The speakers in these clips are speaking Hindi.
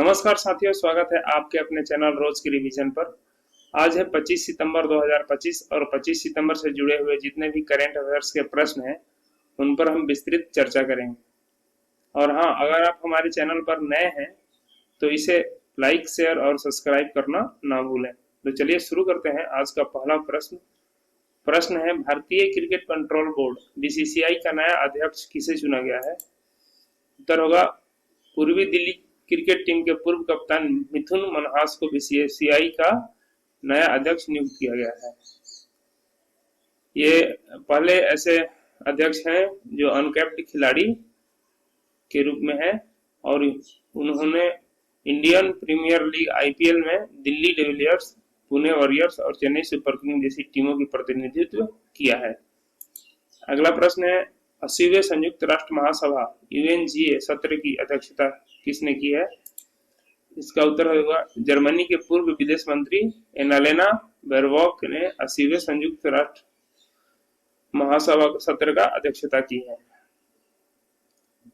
नमस्कार साथियों, स्वागत है आपके अपने चैनल रोज की रिवीजन पर। आज है 25 सितंबर 2025 और 25 सितंबर से जुड़े हुए जितने भी करंट अफेयर्स के प्रश्न हैं उन पर हम विस्तृत चर्चा करेंगे। और हाँ, अगर आप हमारे चैनल पर नए हैं तो इसे लाइक, शेयर और सब्सक्राइब करना ना भूलें। तो चलिए शुरू करते हैं। आज का पहला प्रश्न है, भारतीय क्रिकेट कंट्रोल बोर्ड बीसीसीआई का नया अध्यक्ष किसे चुना गया है? उत्तर होगा पूर्वी दिल्ली क्रिकेट टीम के पूर्व कप्तान मिथुन मनहास को बीसीसीआई का नया अध्यक्ष नियुक्त किया गया है। ये पहले ऐसे अध्यक्ष हैं जो अनकैप्ड खिलाड़ी के रूप में है और उन्होंने इंडियन प्रीमियर लीग आईपीएल में दिल्ली डिविलियर्स, पुणे वॉरियर्स और चेन्नई सुपर किंग जैसी टीमों की प्रतिनिधित्व किया है। अगला प्रश्न है, 80वें संयुक्त राष्ट्र महासभा यूएनजीए सत्र की अध्यक्षता किसने की है? इसका उत्तर होगा जर्मनी के पूर्व विदेश मंत्री एनालेना बेरबॉक ने 80वें संयुक्त राष्ट्र महासभा सत्र का अध्यक्षता की है।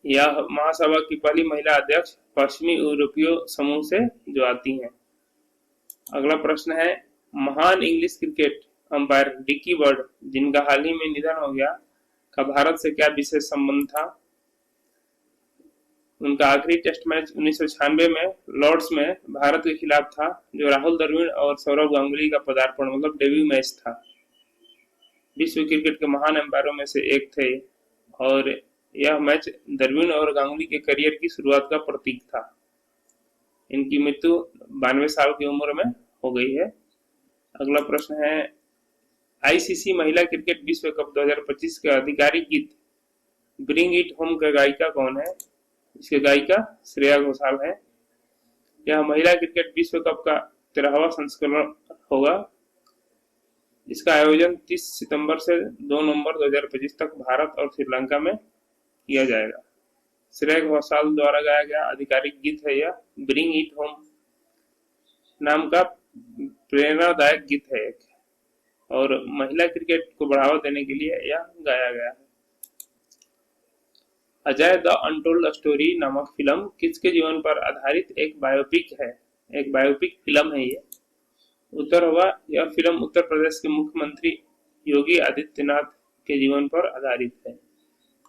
यह महासभा की पहली महिला अध्यक्ष पश्चिमी यूरोपीय समूह से जो आती हैं। अगला प्रश्न है, महान English cricket umpire Dickie Bird, जिनका हाल ही में निधन हो गया, का भारत से क्या विशेष संबंध था? उनका आखिरी टेस्ट मैच 1996 में लॉर्ड्स में भारत के खिलाफ था, जो राहुल द्रविड़ और सौरव गांगुली का पदार्पण मतलब डेब्यू मैच था। विश्व क्रिकेट के महान अंपायरों में से एक थे और यह मैच द्रविड़ और गांगुली के करियर की शुरुआत का प्रतीक था। इनकी मृत्यु 92 साल की उम्र में हो गई है। अगला प्रश्न है, आईसीसी महिला क्रिकेट विश्व कप 2025 का आधिकारिक गीत ब्रिंग इट होम का गायिका कौन है? इसके गायिका श्रेया घोषाल है। यह महिला क्रिकेट विश्व कप का 13वां संस्करण होगा। इसका आयोजन 30 सितंबर से 2 नवंबर 2025 तक भारत और श्रीलंका में किया जाएगा। श्रेया घोषाल द्वारा गाया गया आधिकारिक गीत है यह ब्रिंग इट होम नाम का प्रेरणादायक गीत है एक, और महिला क्रिकेट को बढ़ावा देने के लिए यह गाया गया है। अजय द अनटोल्ड स्टोरी नामक फिल्म किसके जीवन पर आधारित एक बायोपिक है? एक बायोपिक फिल्म है ये। उत्तर होगा यह फिल्म उत्तर प्रदेश के मुख्यमंत्री योगी आदित्यनाथ के जीवन पर आधारित है।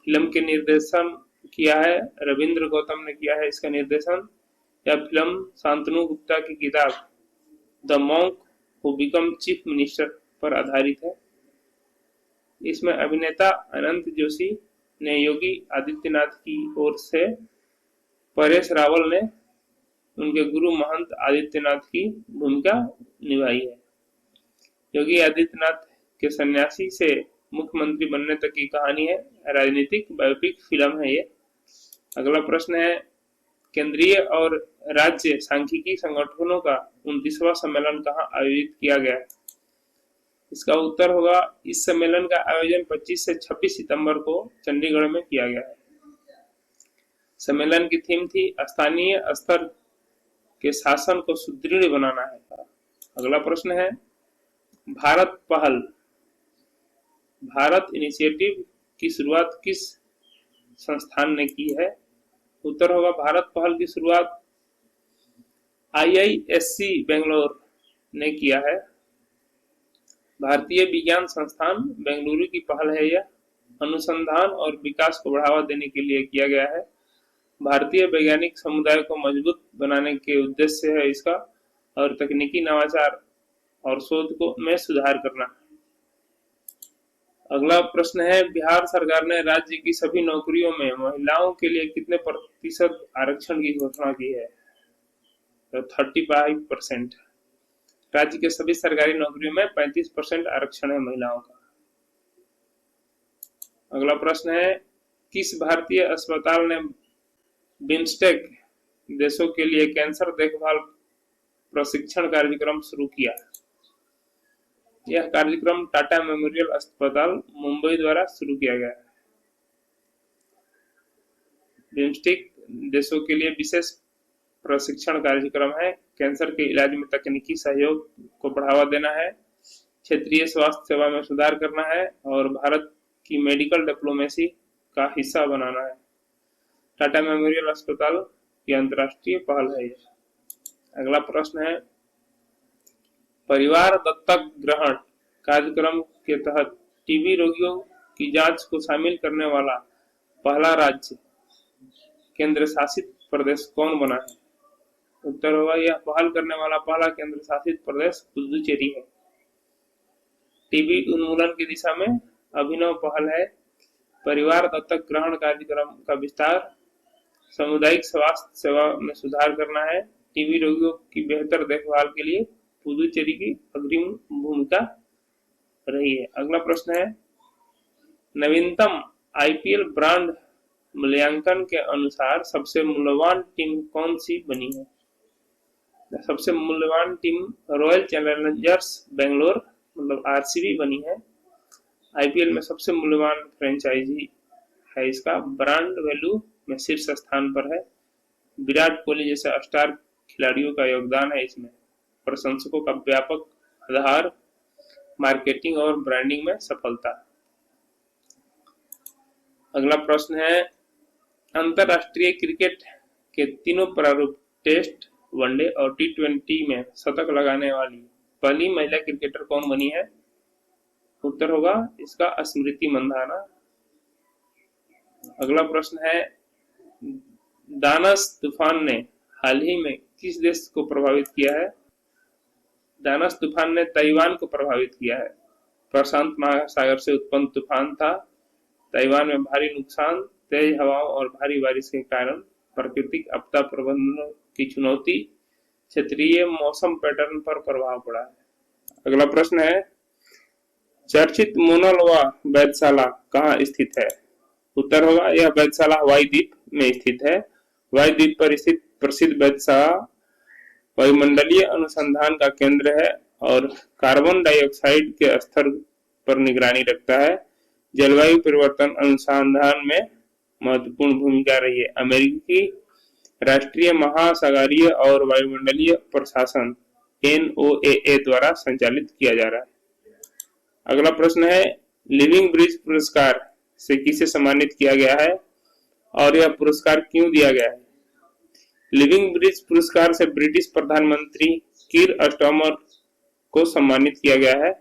फिल्म के निर्देशन किया है रविंद्र गौतम ने किया है इसका निर्देशन। यह फिल्म शांतनु गुप्ता की किताब the monk who become chief minister पर आधारित है। इसमें अभिनेता अनंत जोशी ने योगी आदित्यनाथ की ओर से, परेश रावल ने उनके गुरु महंत आदित्यनाथ की भूमिका निभाई है। योगी आदित्यनाथ के सन्यासी से मुख्यमंत्री बनने तक की कहानी है। राजनीतिक बायोपिक फिल्म है ये। अगला प्रश्न है, केंद्रीय और राज्य सांख्यिकी संगठनों का 29वां सम्मेलन कहाँ आयोजित किया गया है? इसका उत्तर होगा इस सम्मेलन का आयोजन 25 से 26 सितंबर को चंडीगढ़ में किया गया है। सम्मेलन की थीम थी स्थानीय स्तर के शासन को सुदृढ़ बनाना है। अगला प्रश्न है, भारत पहल भारत इनिशिएटिव की शुरुआत किस संस्थान ने की है? उत्तर होगा भारत पहल की शुरुआत IISc बेंगलोर ने किया है। भारतीय विज्ञान संस्थान बेंगलुरु की पहल है यह। अनुसंधान और विकास को बढ़ावा देने के लिए किया गया है। भारतीय वैज्ञानिक समुदाय को मजबूत बनाने के उद्देश्य है इसका, और तकनीकी नवाचार और शोध को में सुधार करना। अगला प्रश्न है, बिहार सरकार ने राज्य की सभी नौकरियों में महिलाओं के लिए कितने प्रतिशत आरक्षण की घोषणा की है? तो 35%। राज्य के सभी सरकारी नौकरियों में 35% आरक्षण है महिलाओं का। अगला प्रश्न है, किस भारतीय अस्पताल ने बिम्स्टेक देशों के लिए कैंसर देखभाल प्रशिक्षण कार्यक्रम शुरू किया? यह कार्यक्रम टाटा मेमोरियल अस्पताल मुंबई द्वारा शुरू किया गया है। बिम्स्टेक देशों के लिए विशेष प्रशिक्षण कार्यक्रम है। कैंसर के इलाज में तकनीकी सहयोग को बढ़ावा देना है, क्षेत्रीय स्वास्थ्य सेवा में सुधार करना है और भारत की मेडिकल डिप्लोमेसी का हिस्सा बनाना है। टाटा मेमोरियल अस्पताल की अंतर्राष्ट्रीय पहल है। अगला प्रश्न है, परिवार दत्तक ग्रहण कार्यक्रम के तहत टीबी रोगियों की जांच को शामिल करने वाला पहला राज्य केंद्र शासित प्रदेश कौन बना है? उत्तर होगा, यह पहल करने वाला पहला केंद्र शासित प्रदेश पुदुचेरी है। टीबी उन्मूलन की दिशा में अभिनव पहल है। परिवार दत्तक ग्रहण कार्यक्रम का विस्तार सामुदायिक स्वास्थ्य सेवा में सुधार करना है। टीबी रोगियों की बेहतर देखभाल के लिए पुदुचेरी की अग्रिम भूमिका रही है। अगला प्रश्न है, नवीनतम आईपीएल ब्रांड मूल्यांकन के अनुसार सबसे मूल्यवान टीम कौन सी बनी है? सबसे मूल्यवान टीम रॉयल चैलेंजर्स बेंगलोर मतलब आरसीबी बनी है। आईपीएल में सबसे मूल्यवान फ्रेंचाइजी है, इसका ब्रांड वैल्यू में शीर्ष स्थान पर है। विराट कोहली जैसे स्टार खिलाड़ियों का योगदान है इसमें। प्रशंसकों का व्यापक आधार, मार्केटिंग और ब्रांडिंग में सफलता। अगला प्रश्न है, अंतरराष्ट्रीय क्रिकेट के तीनों प्रारूप टेस्ट, वनडे और टी20 में शतक लगाने वाली पहली महिला क्रिकेटर कौन बनी है? उत्तर होगा इसका स्मृति मंधाना। अगला प्रश्न है, दानस तूफान ने हाल ही में किस देश को प्रभावित किया है? दानस तूफान ने ताइवान को प्रभावित किया है। प्रशांत महासागर से उत्पन्न तूफान था। ताइवान में भारी नुकसान, तेज हवाओं और भारी बारिश के कारण प्राकृतिक आपदा प्रबंधन की चुनौती, क्षेत्रीय मौसम पैटर्न पर प्रभाव पड़ा है। अगला प्रश्न है, चर्चित मोना लोआ वेधशाला कहाँ स्थित है? उत्तर होगा, यह वेधशाला हवाई द्वीप में स्थित है। हवाई द्वीप पर स्थित प्रसिद्ध वेधशाला वायुमंडलीय अनुसंधान का केंद्र है और कार्बन डाइऑक्साइड के स्तर पर निगरानी रखता है। जलवायु परिवर्तन अनुसंधान में महत्वपूर्ण भूमिका रही है। अमेरिकी राष्ट्रीय महासागरीय और वायुमंडलीय प्रशासन NOAA द्वारा संचालित किया जा रहा है। अगला प्रश्न है, लिविंग ब्रिज पुरस्कार से किसे सम्मानित किया गया है और यह पुरस्कार क्यों दिया गया है? लिविंग ब्रिज पुरस्कार से ब्रिटिश प्रधानमंत्री कीर स्टारमर को सम्मानित किया गया है।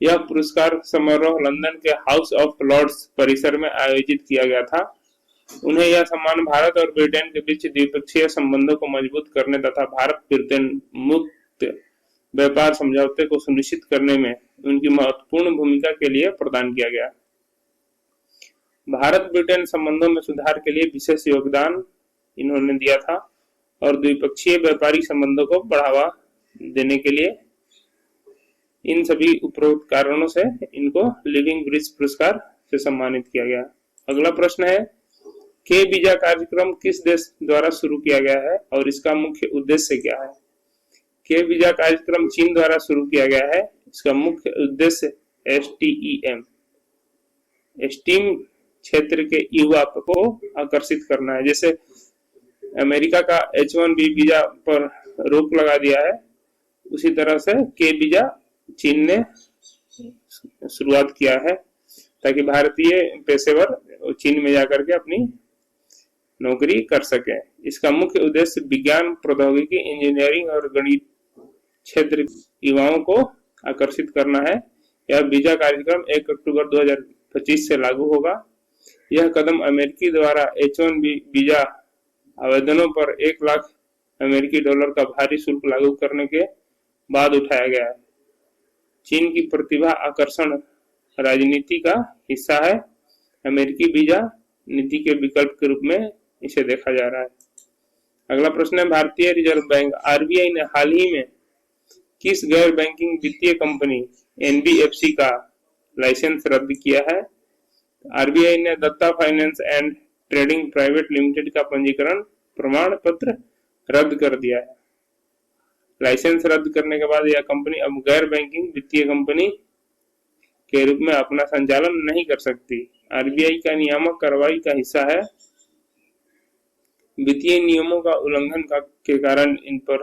यह पुरस्कार समारोह लंदन के हाउस ऑफ लॉर्ड्स परिसर में आयोजित किया गया था। उन्हें यह सम्मान भारत और ब्रिटेन के बीच द्विपक्षीय संबंधों को मजबूत करने तथा भारत ब्रिटेन मुक्त व्यापार समझौते को सुनिश्चित करने में उनकी महत्वपूर्ण भूमिका के लिए प्रदान किया गया। भारत ब्रिटेन संबंधों में सुधार के लिए विशेष योगदान इन्होंने दिया था और द्विपक्षीय व्यापारिक संबंधों को बढ़ावा देने के लिए इन सभी उपरोक्त कारणों से इनको लिविंग ब्रिज पुरस्कार से सम्मानित किया गया। अगला प्रश्न है, के वीजा कार्यक्रम किस देश द्वारा शुरू किया गया है और इसका मुख्य उद्देश्य क्या है? के वीजा कार्यक्रम चीन द्वारा शुरू किया गया है। इसका मुख्य उद्देश्य STEM क्षेत्र के युवा को आकर्षित करना है। जैसे अमेरिका का H1B वीजा पर रोक लगा दिया है, उसी तरह से के वीजा चीन ने शुरुआत किया है ताकि भारतीय पेशेवर चीन में जाकर के अपनी नौकरी कर सके। इसका मुख्य उद्देश्य विज्ञान, प्रौद्योगिकी, इंजीनियरिंग और गणित क्षेत्र युवाओं को आकर्षित करना है। यह वीजा कार्यक्रम 1 अक्टूबर 2025 से लागू होगा। यह कदम अमेरिकी द्वारा H1B वीजा आवेदनों पर 1 लाख अमेरिकी डॉलर का भारी शुल्क लागू करने के बाद उठाया गया है। चीन की प्रतिभा आकर्षण राजनीति का हिस्सा है। अमेरिकी वीजा नीति के विकल्प के रूप में इसे देखा जा रहा है। अगला प्रश्न है, भारतीय रिजर्व बैंक RBI ने हाल ही में किस गैर बैंकिंग वित्तीय कंपनी NBFC का लाइसेंस रद्द किया है? RBI ने Datta finance and trading private limited का पंजीकरण प्रमाण पत्र रद्द कर दिया है। लाइसेंस रद्द करने के बाद यह कंपनी अब गैर बैंकिंग वित्तीय कंपनी के रूप में अपना संचालन नहीं कर सकती। RBI का नियामक कार्रवाई का हिस्सा है। वित्तीय नियमों का उल्लंघन के कारण इन पर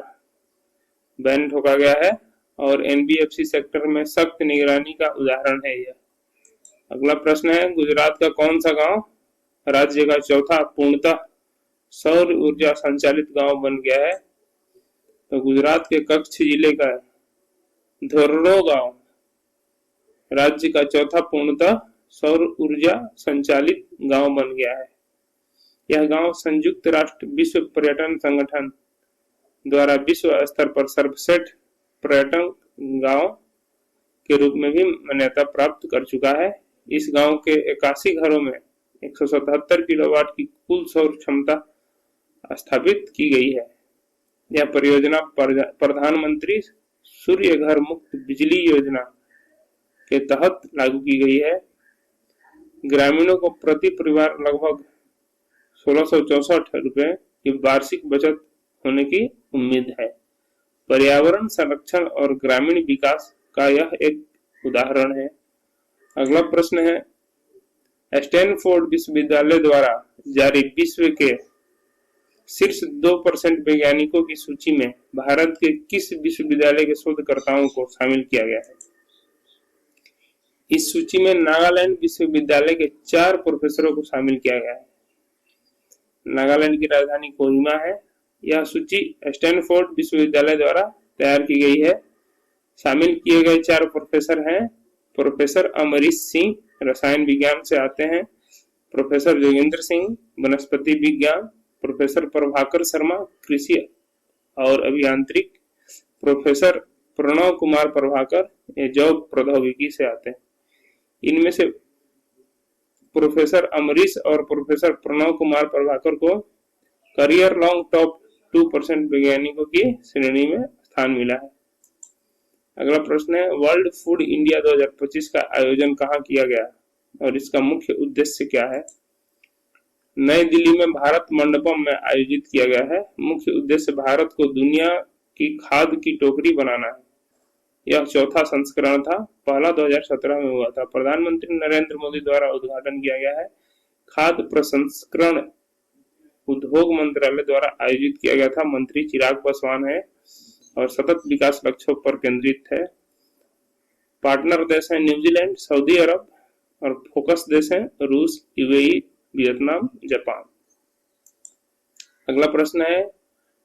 बैन ठोका गया है और NBFC सेक्टर में सख्त निगरानी का उदाहरण है यह। अगला प्रश्न है, गुजरात का कौन सा गांव राज्य का चौथा पूर्णतः सौर ऊर्जा संचालित गांव बन गया है? तो गुजरात के कच्छ जिले का धोरडो गांव राज्य का चौथा पूर्णतः सौर ऊर्जा संचालित गांव बन गया है। यह गांव संयुक्त राष्ट्र विश्व पर्यटन संगठन द्वारा विश्व स्तर पर सर्वश्रेष्ठ पर्यटन गांव के रूप में भी मान्यता प्राप्त कर चुका है। इस गांव के 81 घरों में 177 किलोवाट की कुल सौर क्षमता स्थापित की गई है। यह परियोजना प्रधानमंत्री सूर्य घर मुक्त बिजली योजना के तहत लागू की गई है। ग्रामीणों को प्रति परिवार लगभग 1664 रुपए की वार्षिक बचत होने की उम्मीद है। पर्यावरण संरक्षण और ग्रामीण विकास का यह एक उदाहरण है। अगला प्रश्न है, स्टैनफोर्ड विश्वविद्यालय द्वारा जारी विश्व के शीर्ष 2% वैज्ञानिकों की सूची में भारत के किस विश्वविद्यालय के शोधकर्ताओं को शामिल किया गया है? इस सूची में नागालैंड विश्वविद्यालय के 4 प्रोफेसरों को शामिल किया गया है। नागालैंड की राजधानी कोहिमा है। यह सूची स्टैनफोर्ड विश्वविद्यालय द्वारा तैयार की गई है। शामिल किए गए 4 प्रोफेसर हैं प्रोफेसर अमरीश सिंह रसायन विज्ञान से आते हैं, प्रोफेसर जोगेंद्र सिंह वनस्पति विज्ञान, प्रोफेसर प्रभाकर शर्मा कृषि और अभियांत्रिक, प्रोफेसर प्रणव कुमार प्रभाकर ये जैव प्रौद्योगिकी से आते हैं। इनमें से प्रोफेसर अमरीश और प्रोफेसर प्रणव कुमार प्रभाकर को करियर लॉन्ग टॉप 2% वैज्ञानिकों की श्रेणी में स्थान मिला है। अगला प्रश्न है, वर्ल्ड फूड इंडिया 2025 का आयोजन कहाँ किया गया और इसका मुख्य उद्देश्य क्या है? नई दिल्ली में भारत मंडपम में आयोजित किया गया है। मुख्य उद्देश्य भारत को दुनिया की खाद्य की टोकरी बनाना है। यह चौथा संस्करण था, पहला 2017 में हुआ था। प्रधानमंत्री नरेंद्र मोदी द्वारा उद्घाटन किया गया है। खाद्य प्रसंस्करण उद्योग मंत्रालय द्वारा आयोजित किया गया था। मंत्री चिराग पासवान है और सतत विकास लक्ष्यों पर केंद्रित है। पार्टनर देश है न्यूजीलैंड, सऊदी अरब और फोकस देश है रूस, यूएई, वियतनाम, जापान। अगला प्रश्न है,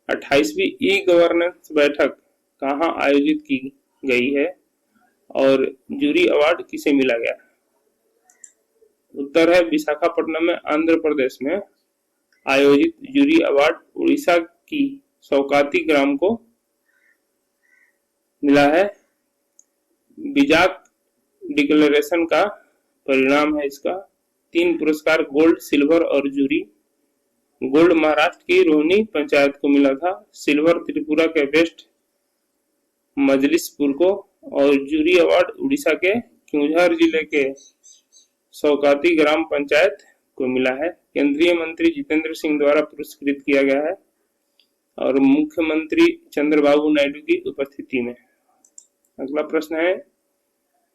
28वीं ई गवर्नेंस बैठक कहाँ आयोजित की गई है और जूरी अवार्ड किसे मिला गया? उत्तर है विशाखापट्टनम में आंध्र प्रदेश में आयोजित जूरी अवार्ड उड़ीसा की शौकाती ग्राम को मिला है। बिजाक डिक्लेरेशन का परिणाम है इसका। 3 पुरस्कार गोल्ड, सिल्वर और जूरी। गोल्ड महाराष्ट्र की रोहिणी पंचायत को मिला था, सिल्वर त्रिपुरा के वेस्ट मजलिसपुर को और जूरी अवार्ड उड़ीसा के क्योंझार जिले के शौकाती ग्राम पंचायत को मिला है। केंद्रीय मंत्री जितेंद्र सिंह द्वारा पुरस्कृत किया गया है और मुख्यमंत्री चंद्रबाबू नायडू की उपस्थिति में। अगला प्रश्न है,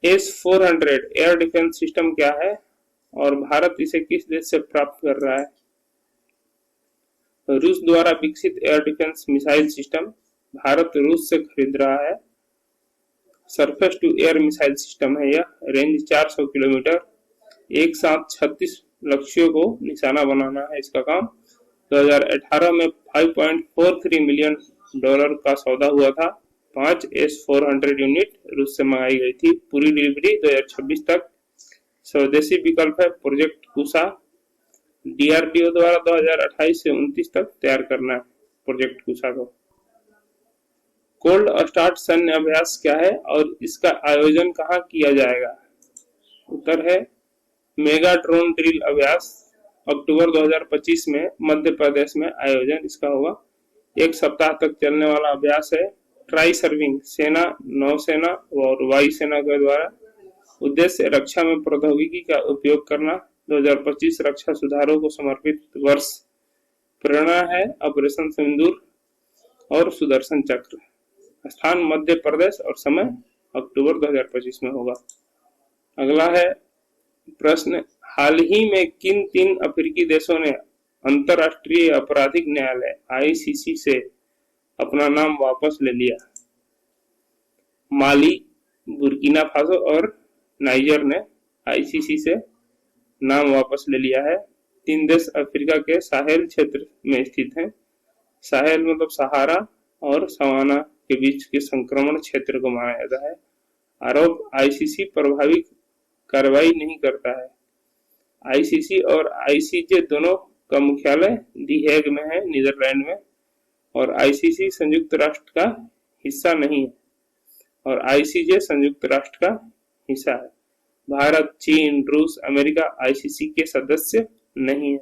S-400 एयर डिफेंस सिस्टम क्या है और भारत इसे किस देश से प्राप्त कर रहा है? रूस द्वारा विकसित air defence missile system Bharat रूस से खरीद रहा है। Surface to air missile system है यह। रेंज 400 किलोमीटर, एक साथ 36 लक्ष्यों को निशाना बनाना है इसका काम। 2018 में $5.43 मिलियन का सौदा हुआ था। 5 S-400 यूनिट रूस से मंगाई गई थी। पूरी डिलीवरी 2026 तक। स्वदेशी विकल्प है प्रोजेक्ट कुशा। DRDO द्वारा 2028 से 29 तक तैयार करना है प्रोजेक्ट कुशा को। कोल्ड स्टार्ट सैन्य अभ्यास क्या है और इसका आयोजन कहाँ किया जाएगा? उत्तर है मेगा ड्रोन ड्रिल अभ्यास। अक्टूबर 2025 में मध्य प्रदेश में आयोजन इसका होगा। 1 सप्ताह तक चलने वाला अभ्यास है। ट्राई सर्विंग सेना, नौसेना और वायुसेना के द्वारा। उद्देश्य रक्षा में प्रौद्योगिकी का उपयोग करना। 2025 रक्षा सुधारों को समर्पित वर्ष। प्रेरणा है ऑपरेशन सिंदूर और सुदर्शन चक्र। स्थान मध्य प्रदेश और समय अक्टूबर 2025 में होगा। अगला है प्रश्न, हाल ही में किन 3 अफ्रीकी देशों ने अंतरराष्ट्रीय आपराधिक न्यायालय ICC से अपना नाम वापस ले लिया? माली, बुर्किना फासो और नाइजर ने ICC से नाम वापस ले लिया है। तीन देश अफ्रीका के साहेल क्षेत्र में स्थित हैं। साहेल मतलब सहारा और सवाना के बीच के संक्रमण क्षेत्र को माना जाता है। आरोप आईसीसी प्रभावी कार्रवाई नहीं करता है। आईसीसी और आईसीजे दोनों का मुख्यालय दी हेग में है, नीदरलैंड में, और आईसीसी संयुक्त राष्ट्र का हिस्सा नहीं है और आईसीजे संयुक्त राष्ट्र का हिस्सा है। भारत, चीन, रूस, अमेरिका आईसीसी के सदस्य नहीं है।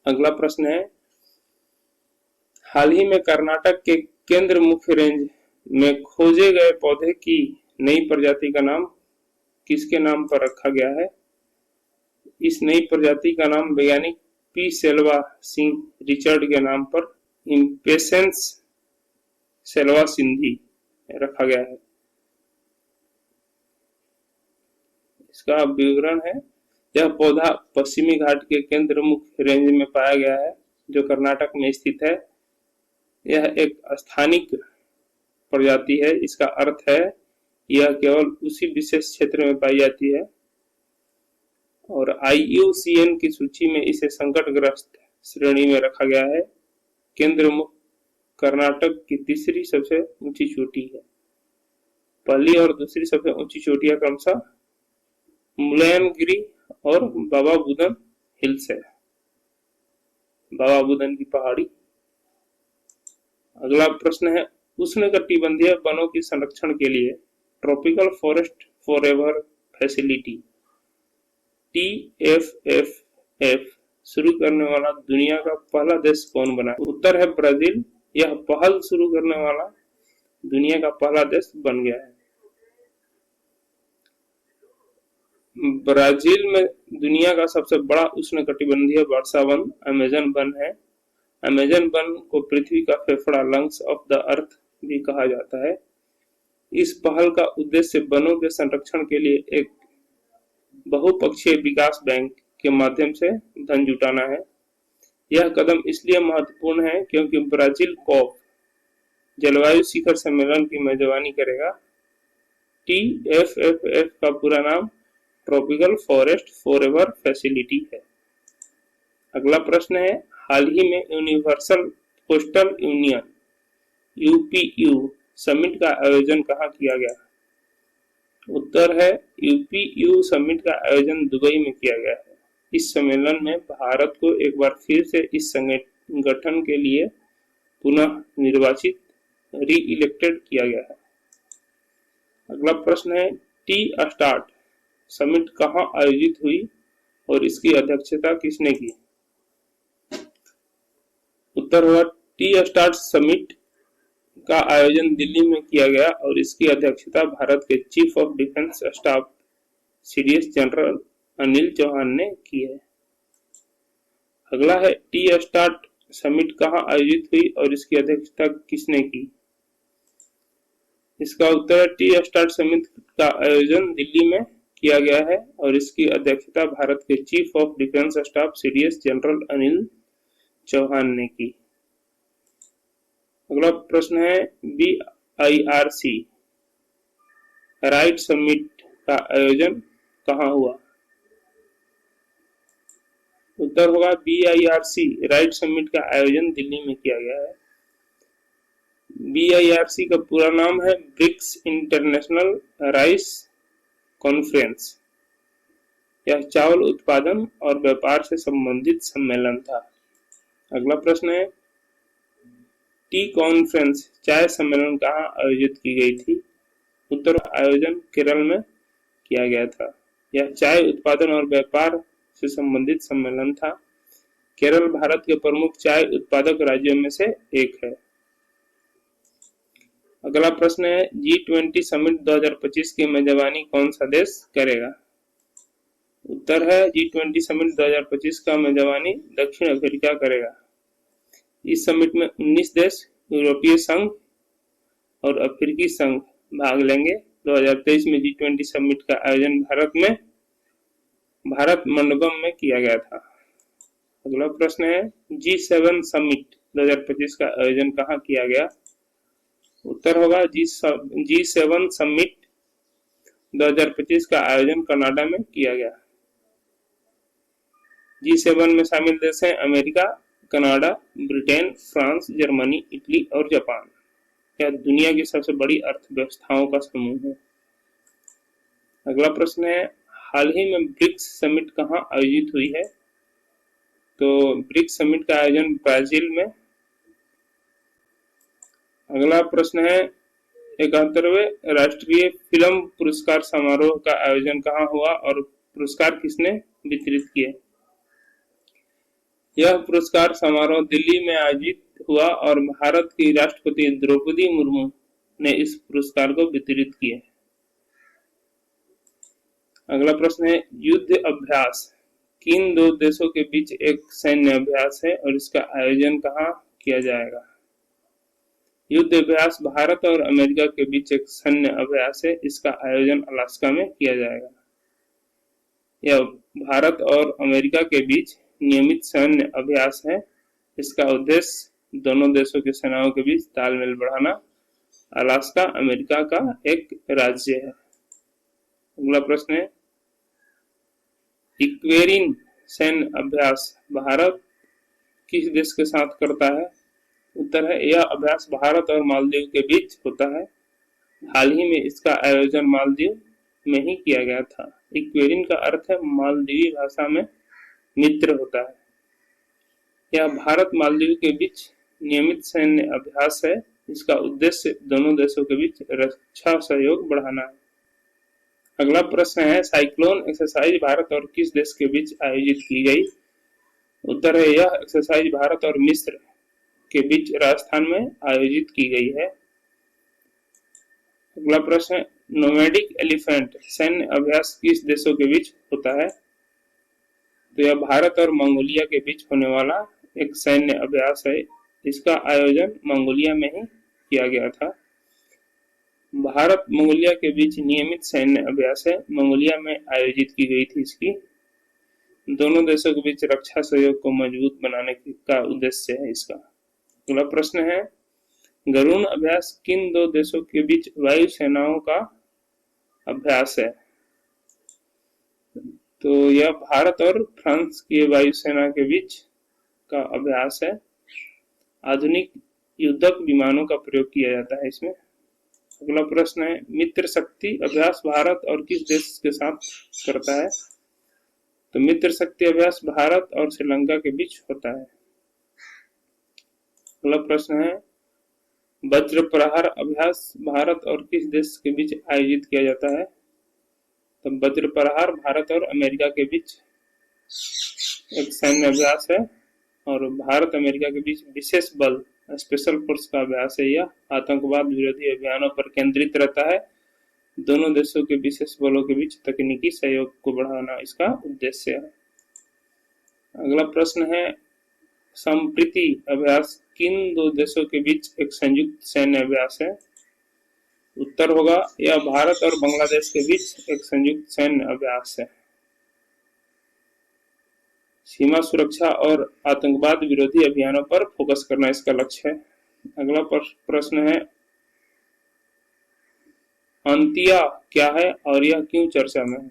अगला प्रश्न है, हाल ही में कर्नाटक के केंद्र मुख्य रेंज में खोजे गए पौधे की नई प्रजाति का नाम किसके नाम पर रखा गया है? इस नई प्रजाति का नाम वैज्ञानिक पी सेल्वा सिंह रिचर्ड के नाम पर इम्पेसेंस सेल्वा सिंधी रखा गया है। इसका विवरण है, यह पौधा पश्चिमी घाट के केंद्र मुख्य रेंज में पाया गया है जो कर्नाटक में स्थित है। यह एक स्थानिक प्रजाति है। इसका अर्थ है यह केवल उसी विशेष क्षेत्र में पाई जाती है और IUCN की सूची में इसे संकटग्रस्त श्रेणी में रखा गया है। केंद्र मुख्य कर्नाटक की तीसरी सबसे ऊंची चोटी है। पहली और दूसरी सबसे ऊंची चोटियां क्रमशः मुलायनगिरी और बाबा बुदन हिल्स है, बाबा बुदन की पहाड़ी। अगला प्रश्न है, उष्णकटिबंधीय वनों के संरक्षण के लिए tropical forest forever facility TFFF शुरू करने वाला दुनिया का पहला देश कौन बना? उत्तर है ब्राजील। यह पहल शुरू करने वाला दुनिया का पहला देश बन गया है। ब्राजील में दुनिया का सबसे बड़ा उष्णकटिबंधीय वर्षा वन अमेजन वन है। अमेजन वन को पृथ्वी का फेफड़ा, लंग्स ऑफ द अर्थ भी कहा जाता है। इस पहल का उद्देश्य वनों के संरक्षण के लिए एक बहुपक्षीय विकास बैंक के माध्यम से धन जुटाना है। यह कदम इसलिए महत्वपूर्ण है क्योंकि ब्राजील COP जलवायु शिखर सम्मेलन की मेजबानी करेगा। TFFF का पूरा नाम ट्रॉपिकल फॉरेस्ट फॉरएवर फैसिलिटी है। अगला प्रश्न है, हाल ही में universal postal union UPU summit का आयोजन कहाँ किया गया? उत्तर है UPU समिट का आयोजन दुबई में किया गया है। इस सम्मेलन में भारत को एक बार फिर से इस संगठन के लिए पुनः निर्वाचित री-इलेक्टेड किया गया है। अगला प्रश्न है, टी स्टार्ट समिट कहाँ आयोजित हुई और इसकी अध्यक्षता किसने की? उत्तर होगा टी स्टार्ट समिट का आयोजन दिल्ली में किया गया और इसकी अध्यक्षता भारत के chief of defence staff CDS general Anil Chauhan ने की है। अगला है, टी स्टार्ट समिट कहाँ आयोजित हुई और इसकी अध्यक्षता किसने की? इसका उत्तर है टी स्टार्ट समिट का आयोजन दिल्ली में किया गया है और इसकी अध्यक्षता भारत के chief of defence staff CDS general Anil Chauhan ने की। अगला प्रश्न है, BIRC राइट समिट का आयोजन कहाँ हुआ? उत्तर होगा BIRC राइट समिट का आयोजन दिल्ली में किया गया है। BIRC का पूरा नाम है ब्रिक्स इंटरनेशनल राइस कॉन्फ्रेंस। यह चावल उत्पादन और व्यापार से संबंधित सम्मेलन था। अगला प्रश्न है, टी कॉन्फ्रेंस चाय सम्मेलन कहाँ आयोजित की गई थी? उत्तर आयोजन केरल में किया गया था। यह चाय उत्पादन और व्यापार से संबंधित सम्मेलन था। केरल भारत के प्रमुख चाय उत्पादक राज्यों में से एक है। अगला प्रश्न है, G20 समिट 2025 की मेजबानी कौन सा देश करेगा? उत्तर है G20 समिट 2025 का मेजबानी दक्षिण अफ्रीका करेगा। इस समिट में 19 देश, यूरोपीय संघ और अफ्रीकी संघ भाग लेंगे। 2023 में G20 समिट का आयोजन भारत मंडपम में किया गया था। अगला प्रश्न है, G7 समिट 2025 का आयोजन कहाँ किया गया? उत्तर होगा G7 समिट 2025 का आयोजन कनाडा में किया गया। G7 में शामिल देश हैं America, Canada, Britain, France, Germany, Italy और जापान। यह दुनिया की सबसे बड़ी अर्थव्यवस्थाओं का समूह है। अगला प्रश्न है, हाल ही में ब्रिक्स समिट कहाँ आयोजित हुई है? तो ब्रिक्स समिट का आयोजन ब्राजील में। अगला प्रश्न है, 71वें राष्ट्रीय फिल्म पुरस्कार समारोह का आयोजन कहाँ हुआ और पुरस्कार किसने वितरित किए? यह पुरस्कार समारोह दिल्ली में आयोजित हुआ और भारत की राष्ट्रपति द्रौपदी मुर्मू ने इस पुरस्कार को वितरित किया। अगला प्रश्न है, युद्ध अभ्यास किन दो देशों के बीच एक सैन्य अभ्यास है और इसका आयोजन कहाँ किया जाएगा? युद्ध अभ्यास भारत और अमेरिका के बीच एक सैन्य अभ्यास है, इसका आयोजन अलास्का में किया जाएगा। यह भारत और अमेरिका के बीच नियमित सैन्य अभ्यास है, इसका उद्देश्य दोनों देशों की सेनाओं के बीच तालमेल बढ़ाना। अलास्का अमेरिका का एक राज्य है। अगला प्रश्न है, इक्वेरिन सैन्य अभ्यास भारत किस देश के साथ करता है? उत्तर है, यह अभ्यास भारत और मालदीव के बीच होता है। हाल ही में इसका आयोजन मालदीव में ही किया गया था। इक्वेरिन का अर्थ है मालदीवी भाषा में मित्र होता है। यह भारत मालदीव के बीच नियमित सैन्य अभ्यास है, इसका उद्देश्य दोनों देशों के बीच रक्षा सहयोग बढ़ाना है। अगला प्रश्न है, साइक्लोन एक्सरसाइज भारत और किस देश के बीच आयोजित की गई? उत्तर है, यह एक्सरसाइज भारत और मिस्र के बीच राजस्थान में आयोजित की गई है। अगला प्रश्न है, नोमैडिक एलिफेंट सैन्य अभ्यास किस देशों के बीच होता है? तो यह भारत और मंगोलिया के बीच होने वाला एक सैन्य अभ्यास है, इसका आयोजन मंगोलिया में ही किया गया था। भारत मंगोलिया के बीच नियमित सैन्य अभ्यास है, मंगोलिया में आयोजित की गई थी। इसकी दोनों देशों के बीच रक्षा सहयोग को मजबूत बनाने का उद्देश्य है इसका। अगला प्रश्न है, गरुण अभ्यास किन दो देशों के बीच वायु सेनाओं का अभ्यास है? तो यह भारत और फ्रांस की वायुसेना के बीच का अभ्यास है। आधुनिक युद्धक विमानों का प्रयोग किया जाता है इसमें। अगला प्रश्न है, मित्र शक्ति अभ्यास भारत और किस देश के साथ करता है? तो मित्र शक्ति अभ्यास भारत और श्रीलंका के बीच होता है। अगला प्रश्न है, वज्र प्रहार अभ्यास भारत और किस देश के बीच आयोजित किया जाता है? तो वज्र प्रहार भारत और अमेरिका के बीच एक सैन्य अभ्यास है और भारत अमेरिका के बीच विशेष बल स्पेशल फोर्स का अभ्यास है। यह आतंकवाद विरोधी अभियानों पर केंद्रित रहता है। दोनों देशों के विशेष बलों के बीच तकनीकी सहयोग को बढ़ाना इसका उद्देश्य है। अगला प्रश्न है, संप्रीति अभ्यास किन दो देशों के बीच एक संयुक्त सैन्य अभ्यास है? उत्तर होगा, यह भारत और बांग्लादेश के बीच एक संयुक्त सैन्य अभ्यास है। सीमा सुरक्षा और आतंकवाद विरोधी अभियानों पर फोकस करना इसका लक्ष्य है। अगला प्रश्न है, अंतिया क्या है और यह क्यों चर्चा में है?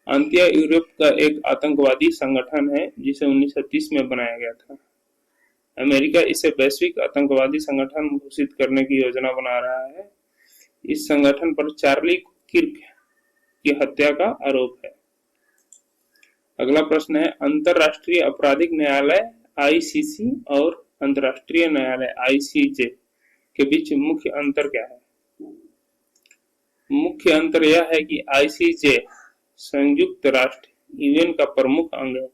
अंतिया यूरोप का एक आतंकवादी संगठन है जिसे 1930 में बनाया गया था। अमेरिका इसे वैश्विक आतंकवादी संगठन घोषित करने की योजना बना रहा है। इस संगठन पर चार्ली किर्क की हत्या का आरोप है। अगला प्रश्न है, अंतरराष्ट्रीय आपराधिक न्यायालय आईसीसी और अंतरराष्ट्रीय न्यायालय आईसीजे के बीच मुख्य अंतर क्या है? मुख्य अंतर यह है कि आईसीजे संयुक्त राष्ट्र यूएन का प्रमुख अंग है,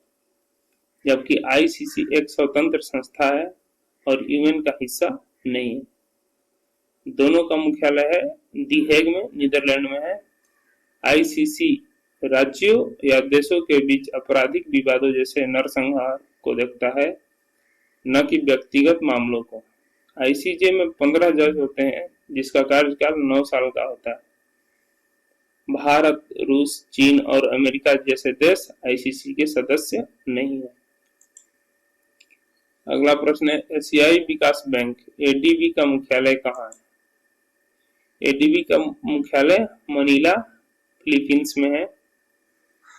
जबकि आईसीसी एक स्वतंत्र संस्था है और यूएन का हिस्सा नहीं है। दोनों का मुख्यालय है दी हेग में, नीदरलैंड में है। आईसीसी राज्यों या देशों के बीच आपराधिक विवादों जैसे नरसंहार को देखता है, न कि व्यक्तिगत मामलों को। आईसीजे में 15 जज होते हैं जिसका कार्यकाल 9 साल का होता है। भारत, रूस, चीन और अमेरिका जैसे देश आईसीसी के सदस्य नहीं है। अगला प्रश्न है, एशियाई विकास बैंक एडीबी का मुख्यालय कहाँ है? एडीबी का मुख्यालय मनीला फिलीपींस में है।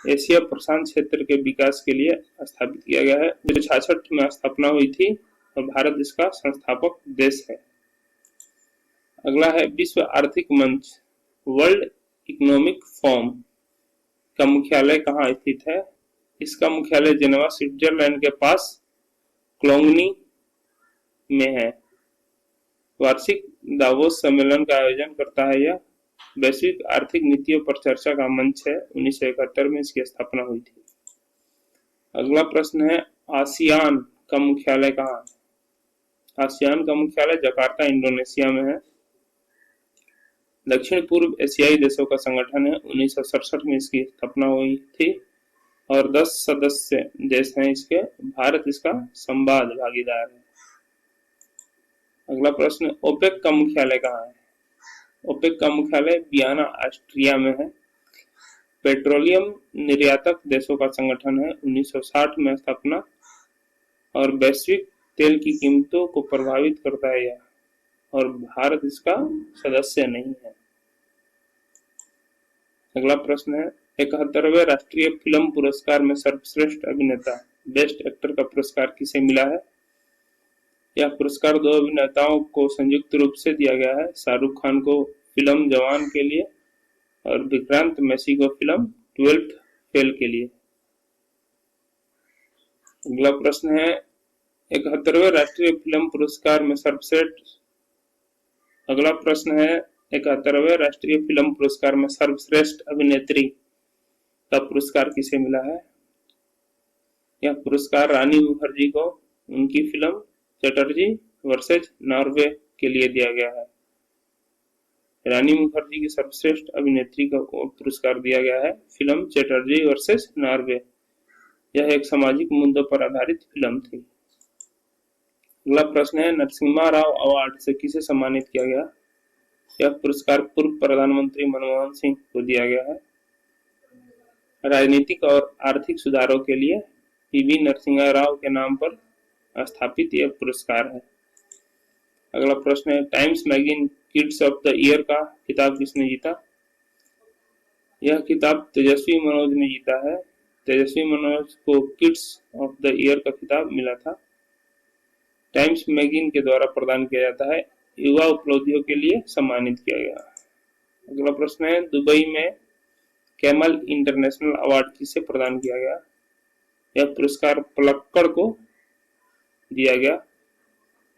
एशिया प्रशांत क्षेत्र के विकास के लिए स्थापित किया गया है। 1966 में स्थापना हुई थी और भारत इसका संस्थापक देश है। अगला है विश्व आर्थिक मंच, वर्ल्ड इकोनॉमिक फोरम का मुख्यालय कहाँ स्थित है? इसका मुख्यालय जेनेवा स्विट्जरलैंड के पास क्लोंगनी में है। वार्षिक दावोस सम्मेलन का आयोजन करता है। यह वैश्विक आर्थिक नीतियों पर चर्चा का मंच है। 1971 में इसकी स्थापना हुई थी। अगला प्रश्न है आसियान का मुख्यालय कहाँ है? आसियान का मुख्यालय जकार्ता इंडोनेशिया में है। दक्षिण पूर्व एशियाई देशों का संगठन है। 1967 में इसकी स्थापना हुई थी और 10 सदस्य देश हैं इसके। भारत इसका संवाद भागीदार है। अगला प्रश्न ओपेक का मुख्यालय कहाँ है? ओपेक का मुख्यालय वियना ऑस्ट्रिया में है। पेट्रोलियम निर्यातक देशों का संगठन है। 1960 में स्थापना और वैश्विक तेल की कीमतों को प्रभावित करता है यह, और भारत इसका सदस्य नहीं है। अगला प्रश्न है 71वें राष्ट्रीय फिल्म पुरस्कार में सर्वश्रेष्ठ अभिनेता बेस्ट एक्टर का पुरस्कार किसे मिला है? यह पुरस्कार 2 अभिनेताओं को संयुक्त रूप से दिया गया है। शाहरुख खान को फिल्म जवान के लिए और विक्रांत मैसी को फिल्म 12th फेल के लिए। अगला प्रश्न है 71वें राष्ट्रीय फिल्म पुरस्कार में सर्वश्रेष्ठ अगला प्रश्न है 71वें राष्ट्रीय फिल्म पुरस्कार में सर्वश्रेष्ठ अभिनेत्री का पुरस्कार किसे मिला है? यह पुरस्कार रानी मुखर्जी को उनकी फिल्म चटर्जी वर्सेज नॉर्वे के लिए दिया गया है। रानी मुखर्जी की सर्वश्रेष्ठ अभिनेत्री को पुरस्कार दिया गया है फिल्म चटर्जी वर्सेज नॉर्वे। यह एक सामाजिक मुद्दों पर आधारित फिल्म थी। अगला प्रश्न है नरसिम्हा राव अवार्ड से किसे सम्मानित किया गया? यह पुरस्कार पूर्व प्रधानमंत्री मनमोहन सिंह को दिया गया है। राजनीतिक और आर्थिक सुधारों के लिए पीवी नरसिम्हा राव के नाम पर स्थापित यह पुरस्कार है। अगला प्रश्न है times magazine kids of the year का खिताब किसने जीता? यह खिताब तेजस्वी मनोज ने जीता है। तेजस्वी मनोज को किड्स ऑफ द ईयर का खिताब मिला था। टाइम्स मैगजीन के द्वारा प्रदान किया जाता है। युवा उपलब्धियों के लिए सम्मानित किया गया। अगला प्रश्न है दुबई में कैमल इंटरनेशनल अवार्ड किसे प्रदान किया गया? यह पुरस्कार पलक्कड़ को दिया गया।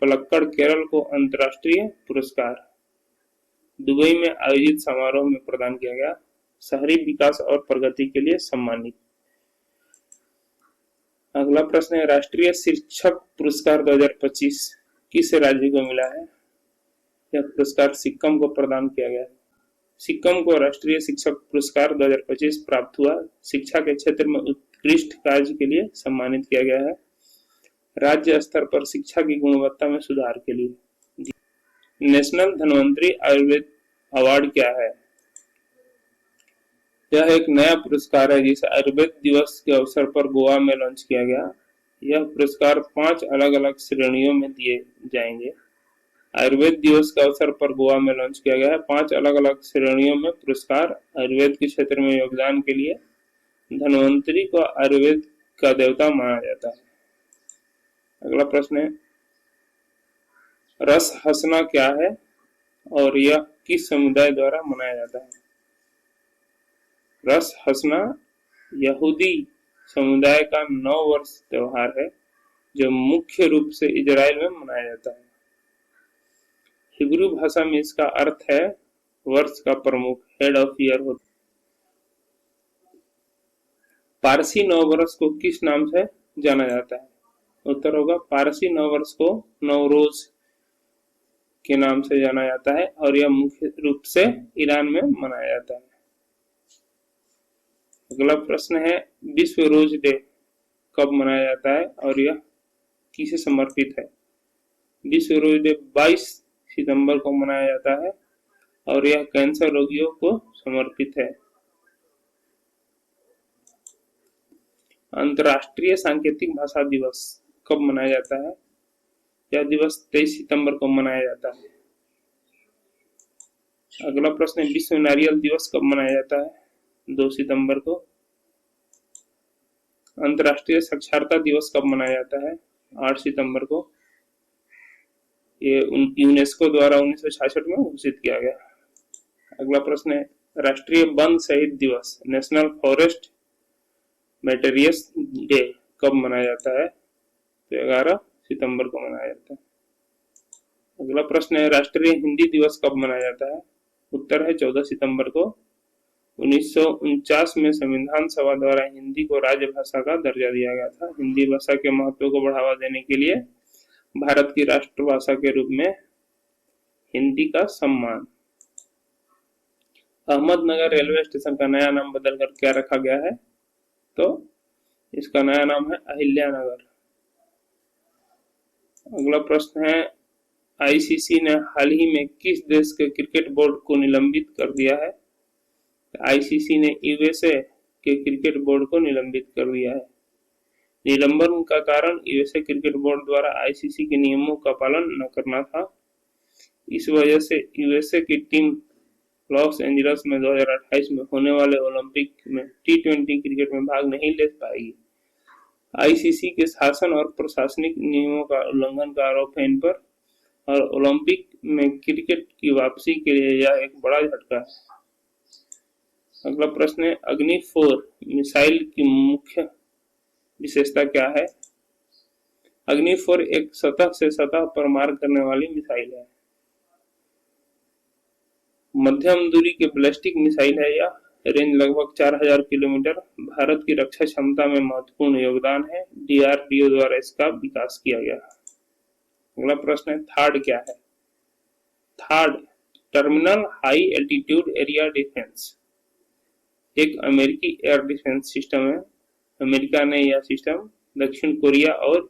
पलक्कड़ केरल को अंतर्राष्ट्रीय पुरस्कार दुबई में आयोजित समारोह में प्रदान किया गया। शहरी विकास और प्रगति के लिए सम्मानित। अगला प्रश्न है राष्ट्रीय शिक्षक पुरस्कार 2025 किस राज्य को मिला है? यह पुरस्कार सिक्किम को प्रदान किया गया है। सिक्किम को राष्ट्रीय शिक्षक पुरस्कार 2025 प्राप्त हुआ। शिक्षा के क्षेत्र में उत्कृष्ट कार्य के लिए सम्मानित किया गया है। राज्य स्तर पर शिक्षा की गुणवत्ता में सुधार के लिए। नेशनल धन्वंतरी आयुर्वेद अवार्ड क्या है? यह एक नया पुरस्कार है जिसे आयुर्वेद दिवस के अवसर पर गोवा में लॉन्च किया गया। यह पुरस्कार 5 अलग अलग श्रेणियों में दिए जाएंगे। आयुर्वेद दिवस के अवसर पर गोवा में लॉन्च किया गया है। 5 अलग अलग श्रेणियों में पुरस्कार आयुर्वेद के क्षेत्र में योगदान के लिए। धन्वंतरी को आयुर्वेद का देवता माना जाता है। अगला प्रश्न है रस हंसना क्या है और यह किस समुदाय द्वारा मनाया जाता है? रस हंसना यहूदी समुदाय का 9 वर्ष त्योहार है जो मुख्य रूप से इजराइल में मनाया जाता है। हिब्रू भाषा में इसका अर्थ है वर्ष का प्रमुख, हेड ऑफ ईयर होता है। पारसी 9 वर्ष को किस नाम से जाना जाता है? उत्तर होगा पारसी 9 वर्ष को नवरोज के नाम से जाना जाता है और यह मुख्य रूप से ईरान में मनाया जाता है। अगला प्रश्न है विश्व रोज डे कब मनाया जाता है और यह किसे समर्पित है? विश्व रोज डे 22 सितंबर को मनाया जाता है और यह कैंसर रोगियों को समर्पित है। अंतर्राष्ट्रीय सांकेतिक भाषा दिवस कब मनाया जाता है? यह दिवस 23 सितंबर को मनाया जाता है। अगला प्रश्न है विश्व नारियल दिवस कब मनाया जाता है? 2 सितंबर को। अंतर्राष्ट्रीय साक्षरता दिवस कब मनाया जाता है? 8 सितंबर को। ये यूनेस्को द्वारा 1966 में घोषित किया गया। अगला प्रश्न है, राष्ट्रीय वन शहीद दिवस नेशनल फॉरेस्ट मेटेरियल्स डे कब मनाया जाता है? तो 11 सितंबर को मनाया जाता है। अगला प्रश्न है, राष्ट्रीय हिंदी दिवस कब मनाया जाता है? उत्तर है 14 सितंबर को। 1949 में संविधान सभा द्वारा हिंदी को राजभाषा का दर्जा दिया गया था। हिंदी भाषा के महत्व को बढ़ावा देने के लिए भारत की राष्ट्रभाषा के रूप में हिंदी का सम्मान। अहमदनगर रेलवे स्टेशन का नया नाम बदलकर क्या रखा गया है? तो इसका नया नाम है अहिल्यानगर। अगला प्रश्न है, आईसीसी ने हाल ही में किस देश के क्रिकेट बोर्ड को निलंबित कर दिया है? आईसीसी ने यूएसए के क्रिकेट बोर्ड को निलंबित कर दिया है। निलंबन का कारण यूएसए क्रिकेट बोर्ड द्वारा आईसीसी के नियमों का पालन न करना था। इस वजह से यूएसए की टीम लॉस एंजल्स में 2028 में होने वाले ओलंपिक में टी20 क्रिकेट में भाग नहीं ले पाएगी। आईसीसी के शासन और प्रशासनिक नियमों का उल्लंघन का आरोप है इन पर, और ओलंपिक में क्रिकेट की वापसी के लिए यह एक बड़ा झटका है। अगला प्रश्न है, अग्नि 4 मिसाइल की मुख्य विशेषता क्या है? अग्नि 4 एक सतह से सतह पर मार करने वाली मिसाइल है। मध्यम दूरी के बैलिस्टिक मिसाइल है यह। रेंज लगभग 4000 किलोमीटर। भारत की रक्षा क्षमता में महत्वपूर्ण योगदान है। डीआरडीओ द्वारा इसका विकास किया गया। अगला प्रश्न है, थार्ड क्या है? Third terminal high altitude area defence एक अमेरिकी एयर डिफेंस सिस्टम है। अमेरिका ने यह सिस्टम दक्षिण कोरिया और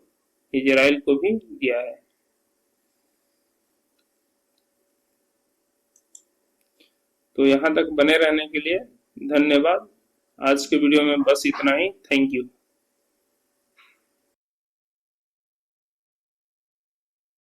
इजराइल को भी दिया है। तो यहाँ तक बने रहने के लिए धन्यवाद। आज के वीडियो में बस इतना ही। Thank you.